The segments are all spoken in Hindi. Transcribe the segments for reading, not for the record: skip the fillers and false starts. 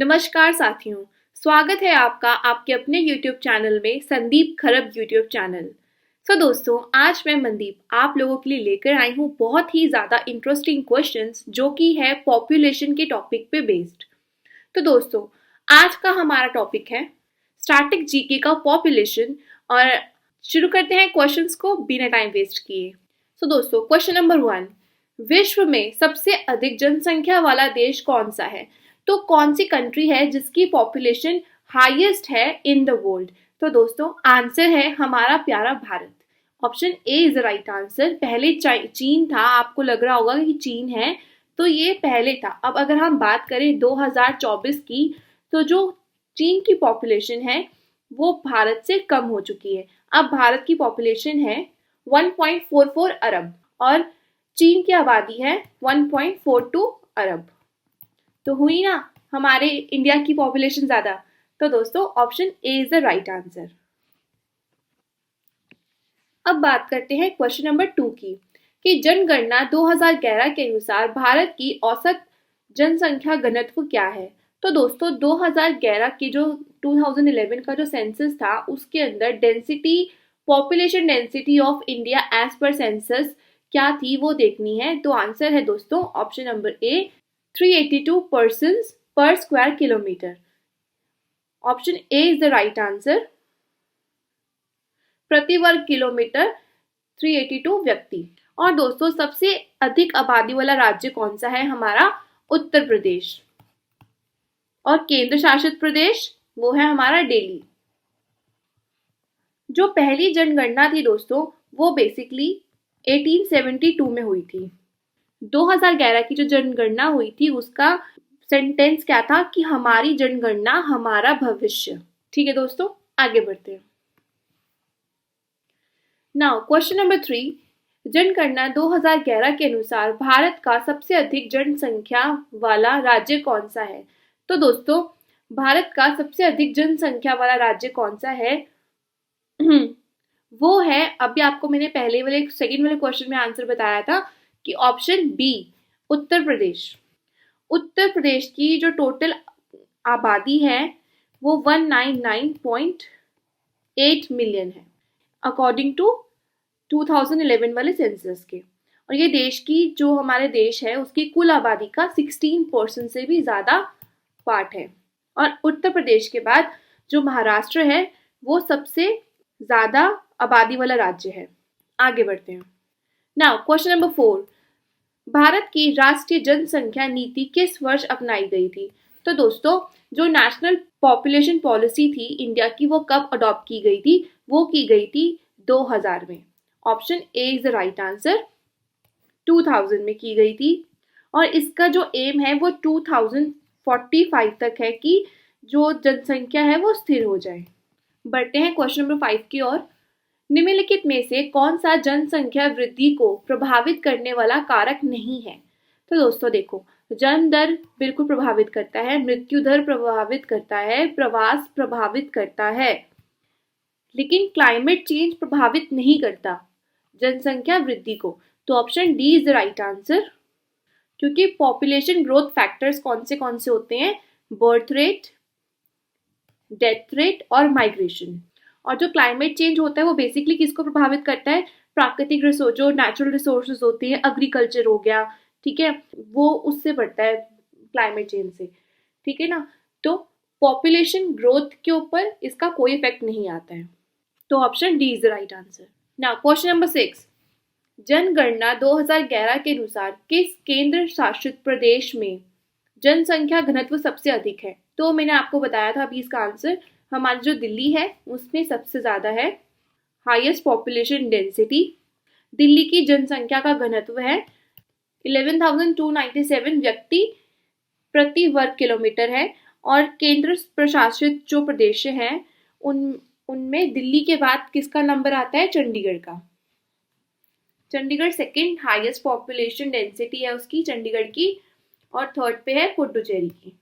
नमस्कार साथियों, स्वागत है आपका आपके अपने YouTube चैनल में संदीप खरब YouTube चैनल। दोस्तों, आज मैं मनदीप आप लोगों के लिए लेकर आई हूँ बहुत ही ज़्यादा इंटरेस्टिंग क्वेश्चंस जो कि है पॉपुलेशन के टॉपिक पे बेस्ड। तो दोस्तों, आज का हमारा टॉपिक है स्टैटिक जीके का पॉपुलेशन और शुरू करते हैं क्वेश्चंस को बिना टाइम वेस्ट किए। दोस्तों, क्वेश्चन नंबर 1, विश्व में सबसे अधिक जनसंख्या वाला देश कौन सा है? तो कौन सी कंट्री है जिसकी पॉपुलेशन हाईएस्ट है इन द वर्ल्ड? तो दोस्तों, आंसर है हमारा प्यारा Bharat. Option A is the right answer. पहले चीन था, आपको लग रहा होगा कि चीन है, तो ये पहले था। अब अगर हम बात करें 2024 की, तो जो चीन की पॉपुलेशन है वो भारत से कम हो चुकी है। अब भारत की पॉपुलेशन है 1.44 अरब और चीन की आबादी है 1.42 अरब। तो हुई ना हमारे इंडिया की पॉपुलेशन ज्यादा। तो दोस्तों, option A is the right answer. अब बात करते हैं क्वेश्चन नंबर 2 की कि जनगणना 2011 के अनुसार भारत की औसत जनसंख्या घनत्व क्या है? तो दोस्तों, 2011 के जो 2011 का जो सेंसस था उसके अंदर density, population density of India as per census क्या थी वो देखनी है। तो आंसर है दोस्तों option number A 382 persons per square kilometre. Option A is the right answer. प्रति वर्ग किलोमीटर 382 व्यक्ति। और दोस्तों, सबसे अधिक आबादी वाला राज्य कौन सा है? हमारा उत्तर प्रदेश। और केंद्र शासित प्रदेश वो है हमारा दिल्ली। जो पहली जनगणना थी दोस्तों वो बेसिकली 1872 में हुई थी। 2011 की जो जनगणना हुई थी उसका सेंटेंस क्या था कि हमारी जनगणना हमारा भविष्य। ठीक है दोस्तों, आगे बढ़ते हैं। नाउ क्वेश्चन नंबर 3, जनगणना 2011 के अनुसार भारत का सबसे अधिक जनसंख्या वाला राज्य कौन सा है? तो दोस्तों, भारत का सबसे अधिक जनसंख्या वाला राज्य कौन सा है? वो है, अभी आपको मैंने पहले वाले सेकंड वाले क्वेश्चन में आंसर बताया था कि ऑप्शन बी उत्तर प्रदेश। उत्तर प्रदेश की जो टोटल आबादी है वो 199.8 मिलियन है अकॉर्डिंग टू 2011 वाले सेंसस के। और ये देश की जो हमारे देश है उसकी कुल आबादी का 16% से भी ज्यादा पार्ट है। और उत्तर प्रदेश के बाद जो महाराष्ट्र है वो सबसे ज्यादा आबादी वाला राज्य है। आगे बढ़ते हैं। नाउ क्वेश्चन नंबर 4, भारत की राष्ट्रीय जनसंख्या नीति किस वर्ष अपनाई गई थी? तो दोस्तों, जो नेशनल पॉपुलेशन पॉलिसी थी इंडिया की वो कब अडॉप्ट की गई थी? वो की गई थी 2000 में। Option A is the right answer. 2000 में की गई थी और इसका जो एम है वो 2045 तक है कि जो जनसंख्या है वो स्थिर हो जाए। बढ़ते हैं क्वेश्चन नंबर 5 की ओर। निम्नलिखित में से कौन सा जनसंख्या वृद्धि को प्रभावित करने वाला कारक नहीं है? तो दोस्तों देखो, जन्म दर बिल्कुल प्रभावित करता है, मृत्यु दर प्रभावित करता है, प्रवास प्रभावित करता है, लेकिन क्लाइमेट चेंज प्रभावित नहीं करता जनसंख्या वृद्धि को। तो option D is the right answer. क्योंकि पॉपुलेशन ग्रोथ फैक्टर्स कौन से होते हैं? बर्थ रेट, डेथ रेट और माइग्रेशन। और जो क्लाइमेट चेंज होता है वो बेसिकली किसको प्रभावित करता है? प्राकृतिक रिसोर्स, जो नेचुरल रिसोर्सेज होती है, एग्रीकल्चर हो गया, ठीक है, वो उससे बढ़ता है क्लाइमेट चेंज से। ठीक है ना? तो पॉपुलेशन ग्रोथ के ऊपर इसका कोई इफेक्ट नहीं आता है। तो option D is the right answer. Now question number 6, जनगणना 2011 के अनुसार किस केंद्र शासित प्रदेश में जनसंख्या घनत्व सबसे अधिक है? तो मैंने आपको बताया था अभी इसका आंसर। हमारी जो दिल्ली है उसमें सबसे ज्यादा है, हाईएस्ट पॉपुलेशन डेंसिटी। दिल्ली की जनसंख्या का घनत्व है 11,297 व्यक्ति प्रति वर्ग किलोमीटर है। और केंद्र प्रशासित जो प्रदेश हैं उनमें दिल्ली के बाद किसका नंबर आता है? चंडीगढ़ का। Chandigarh second highest population density है उसकी, चंडीगढ़ की, और थर्ड पे है पुडुचेरी की।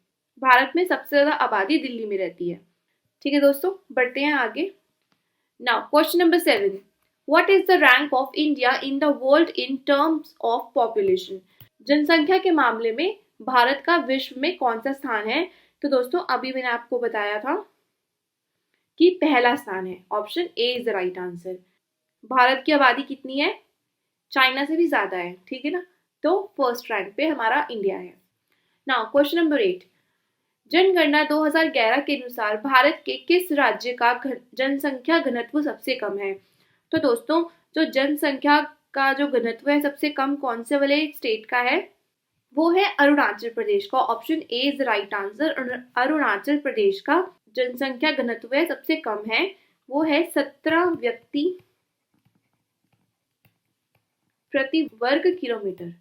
भारत में सबसे ज्यादा आबादी दिल्ली में रहती है। ठीक है दोस्तों, बढ़ते हैं आगे। Now question number 7, what is the rank of India in the world in terms of population? जनसंख्या के मामले में भारत का विश्व में कौन सा स्थान है? तो दोस्तों अभी मैंने आपको बताया था कि पहला स्थान है, option A is the right answer. Bharat की आबादी कितनी है? चाइना से भी ज्यादा है, ठीक है ना। तो फर्स्ट रैंक पे हमारा इंडिया है। नाउ क्वेश्चन नंबर 8, जनगणना 2011 के अनुसार भारत के किस राज्य का जनसंख्या घनत्व सबसे कम है? तो दोस्तों जो जनसंख्या का जो घनत्व है सबसे कम कौन से वाले स्टेट का है? वो है अरुणाचल प्रदेश का। Option A is right answer. Arunachal Pradesh का जनसंख्या घनत्व है सबसे कम है, वो है 17 व्यक्ति प्रति वर्ग किलोमीटर।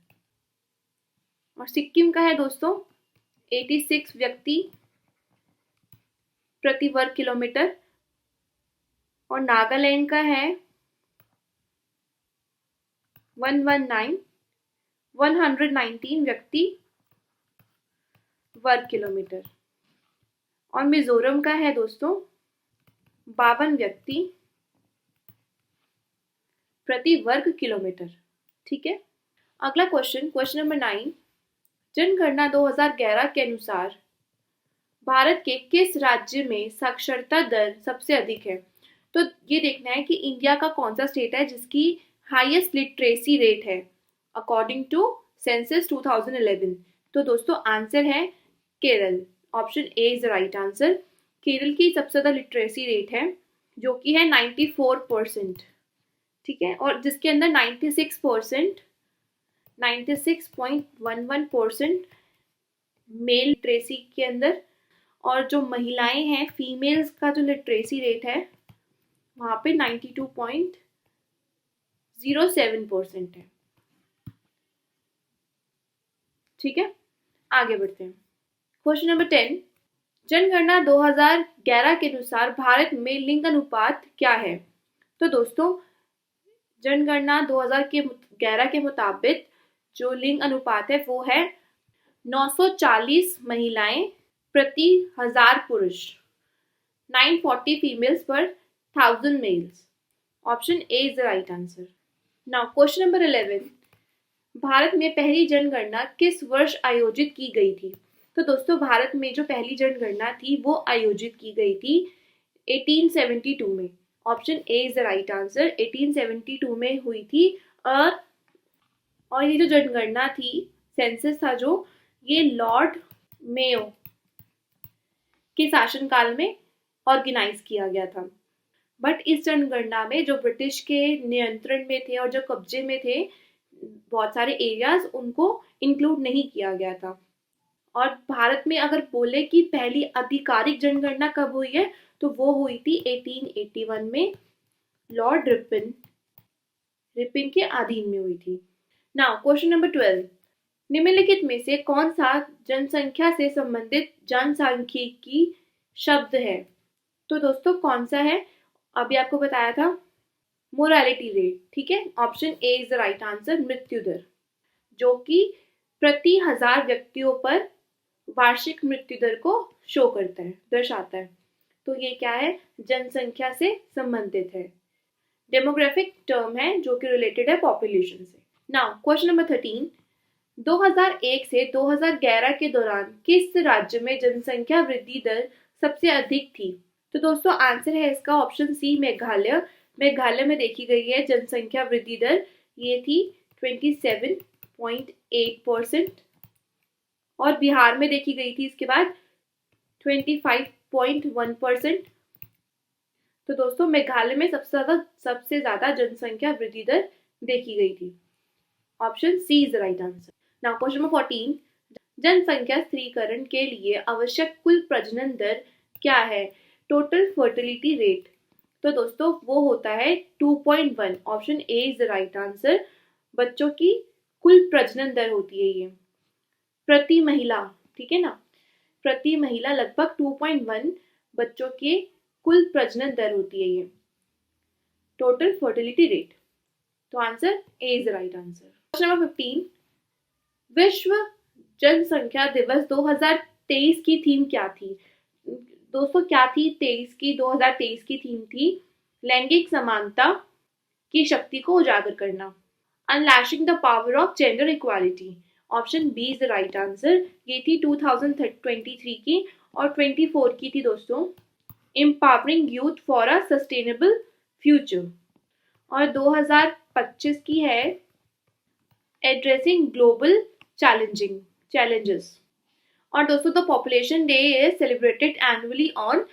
और सिक्किम का है दोस्तों 86 व्यक्ति प्रति वर्ग किलोमीटर। और नागालैंड का है 119 व्यक्ति वर्ग किलोमीटर। और मिजोरम का है दोस्तों 52 व्यक्ति प्रति वर्ग किलोमीटर, ठीक है। अगला क्वेश्चन, क्वेश्चन नंबर 9, जनगणना 2011 के अनुसार भारत के किस राज्य में साक्षरता दर सबसे अधिक है? तो ये देखना है कि इंडिया का कौन सा स्टेट है जिसकी हाईएस्ट लिटरेसी रेट है अकॉर्डिंग टू सेंसस 2011। तो दोस्तों आंसर है Kerala. Option A is the right answer. Kerala की सबसे ज्यादा लिटरेसी रेट है जो कि है 94%, ठीक है। और जिसके अंदर 96.11% मेल लिटरेसी के अंदर, और जो महिलाएं हैं फीमेल्स का जो लिटरेसी रेट है वहां पे 92.07% है, ठीक है। आगे बढ़ते हैं। क्वेश्चन नंबर 10, जनगणना 2011 के अनुसार भारत में लिंग अनुपात क्या है? तो दोस्तों जनगणना 2011 के मुताबिक जो लिंग अनुपात है वो है 940 महिलाएं प्रति 1000 पुरुष, 940 फीमेल्स पर 1000 males. Option A is the right answer. Now question number 11, भारत में पहली जनगणना किस वर्ष आयोजित की गई थी? तो दोस्तों भारत में जो पहली जनगणना थी वो आयोजित की गई थी 1872 में। Option A is the right answer. 1872 में हुई थी। और ये जो जनगणना थी, सेंसस था जो, ये लॉर्ड मेयो के शासनकाल में ऑर्गेनाइज किया गया था। बट इस जनगणना में जो ब्रिटिश के नियंत्रण में थे और जो कब्जे में थे बहुत सारे एरियाज, उनको इंक्लूड नहीं किया गया था। और भारत में अगर बोले कि पहली आधिकारिक जनगणना कब हुई है तो वो हुई थी 1881 में लॉर्ड रिपिन के अधीन में हुई थी। नाउ क्वेश्चन नंबर 12, निम्नलिखित में से कौन सा जनसंख्या से संबंधित जनसांख्यिकी शब्द है? तो दोस्तों कौन सा है? अभी आपको बताया था मोरालिटी रेट, ठीक है। Option A is the right answer. मृत्यु दर, जो कि प्रति 1000 व्यक्तियों पर वार्षिक मृत्यु दर को शो करता है, दर्शाता है। तो ये क्या है? जनसंख्या से संबंधित है, डेमोग्राफिक टर्म है जो कि रिलेटेड है पॉपुलेशन से। नाउ क्वेश्चन नंबर 13, 2001 से 2011 के दौरान किस राज्य में जनसंख्या वृद्धि दर सबसे अधिक थी? तो दोस्तों आंसर है इसका ऑप्शन सी, मेघालय। मेघालय में देखी गई है जनसंख्या वृद्धि दर, ये थी 27.8%। और बिहार में देखी गई थी इसके बाद 25.1%। तो दोस्तों मेघालय में सबसे ज्यादा जनसंख्या वृद्धि दर देखी गई थी। Option C is the right answer. Now question number 14, जनसंख्या स्थिरीकरण के लिए आवश्यक कुल प्रजनन दर क्या है? Total fertility rate. तो दोस्तों वो होता है 2.1। Option A is the right answer. बच्चों की कुल प्रजनन दर होती है ये प्रति महिला, ठीक है ना। प्रति महिला लगभग 2.1 बच्चों के कुल प्रजनन दर होती है ये टोटल फर्टिलिटी रेट। तो answer A is the right answer. Question number 15, विश्व जनसंख्या दिवस 2023 की थीम क्या थी? दोस्तों क्या थी 2023 की थीम थी लैंगिक समानता की शक्ति को उजागर करना, unleashing the power of gender equality. Option B is the right answer. ये थी 2023 की और 24 की थी दोस्तों empowering youth for a sustainable future, और 2025 की है एड्रेसिंग ग्लोबल चैलेंजेस। और दोस्तों the population day is celebrated annually on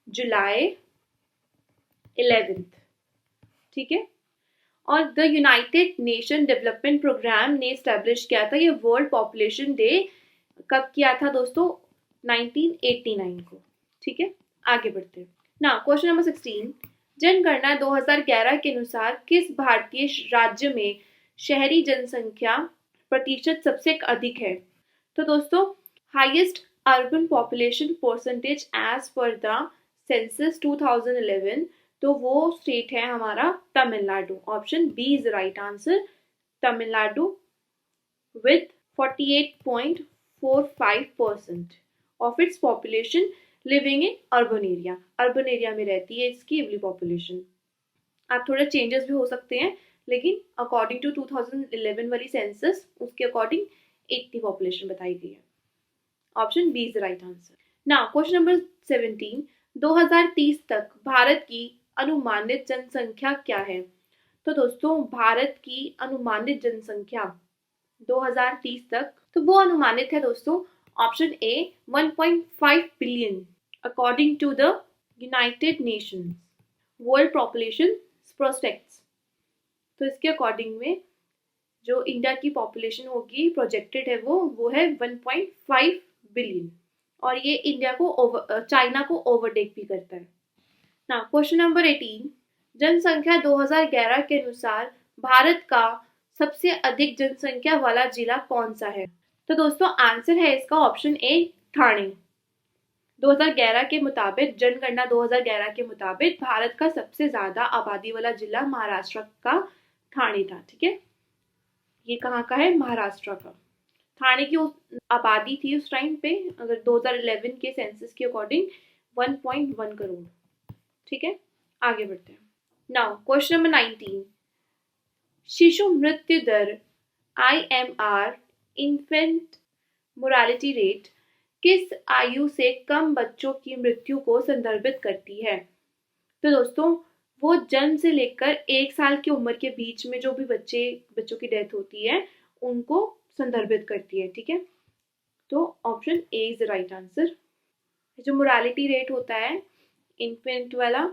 July 11th, ठीक है। और the United Nation development programme ने स्टैब्लिश किया था ये वर्ल्ड पॉपुलेशन डे, कब किया था दोस्तों, 1989 को, ठीक है। आगे बढ़ते हैं ना, क्वेश्चन नंबर 16, जनगणना 2011 के अनुसार किस भारतीय राज्य में शहरी जनसंख्या प्रतिशत सबसे अधिक है? तो दोस्तों highest urban population percentage as per the census 2011, तो वो स्टेट है हमारा Tamil Nadu. Option B is right answer, Tamil Nadu with 48.45% of its population living in urban area. Urban area में रहती है इसकी एवरी पॉपुलेशन। आप थोड़े चेंजेस भी हो सकते हैं, लेकिन अकॉर्डिंग टू 2011 वाली सेंसस उसके अकॉर्डिंग 80 पॉपुलेशन बताई गई है। Option B is right answer. Now question number 17, 2030 तक भारत की अनुमानित जनसंख्या क्या है? तो दोस्तों भारत की अनुमानित जनसंख्या 2030 तक, तो वो अनुमानित है दोस्तों option A 1.5 billion according to the United Nations world population prospects. तो इसके अकॉर्डिंग में जो इंडिया की पॉपुलेशन होगी प्रोजेक्टेड है वो है 1.5 बिलियन, और ये इंडिया को चाइना को ओवरटेक भी करता है ना। क्वेश्चन नंबर 18, जनसंख्या 2011 के अनुसार भारत का सबसे अधिक जनसंख्या वाला जिला कौन सा है? तो दोस्तों आंसर है इसका ऑप्शन ए ठाणे। 2011 के मुताबिक, जनगणना 2011 के मुताबिक भारत का सबसे ज्यादा आबादी वाला जिला महाराष्ट्र का ठाणे था, ठीक है। ये कहाँ का है? महाराष्ट्र का। ठाणे की आबादी थी उस टाइम पे, अगर 2011 के सेंसस के अकॉर्डिंग 1.1 करोड़, ठीक है। आगे बढ़ते हैं। नाउ क्वेश्चन नंबर 19, शिशु मृत्यु दर IMR इन्फेंट मोरालिटी रेट किस आयु से कम बच्चों की मृत्यु को संदर्भित करती है? तो दोस्तों वो जन्म से लेकर 1 साल की उम्र के बीच में जो भी बच्चों की डेथ होती है उनको संदर्भित करती है, ठीक है। तो option A is right answer. जो मोरालिटी रेट होता है इन्फेंट वाला,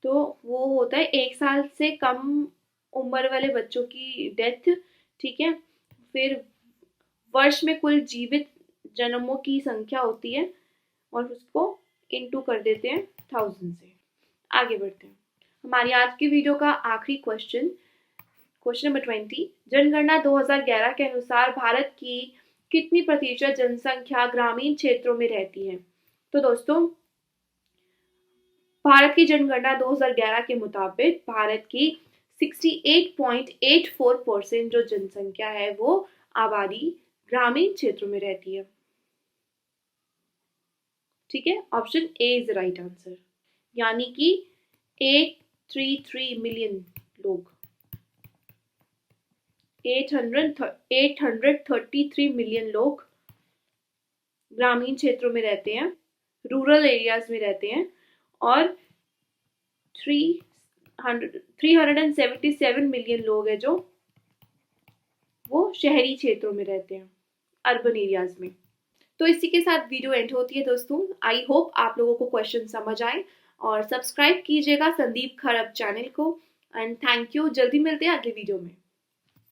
तो वो होता है 1 साल से कम उम्र वाले बच्चों की डेथ, ठीक है। फिर वर्ष में कुल जीवित जन्मों की संख्या होती है और उसको इनटू कर देते हैं 1000 से। आगे बढ़ते हैं। हमारी आज की वीडियो का आखिरी क्वेश्चन, क्वेश्चन नंबर 20, जनगणना 2011 के अनुसार भारत की कितनी प्रतिशत जनसंख्या ग्रामीण क्षेत्रों में रहती है? तो दोस्तों भारत की जनगणना 2011 के मुताबिक भारत की 68.84% जो जनसंख्या है वो आबादी ग्रामीण क्षेत्रों में रहती है, ठीक है। Option A is right answer, यानी कि 833 मिलियन लोग, 833 मिलियन लोग ग्रामीण क्षेत्रों में रहते हैं, रूरल एरियाज में रहते हैं, और 377 मिलियन लोग हैं जो वो शहरी क्षेत्रों में रहते हैं, अर्बन एरियाज में। तो इसी के साथ वीडियो एंड होती है दोस्तों। आई होप आप लोगों को क्वेश्चन समझ आए, और सब्सक्राइब कीजिएगा संदीप खरब चैनल को। एंड थैंक यू, जल्दी मिलते हैं अगले वीडियो में।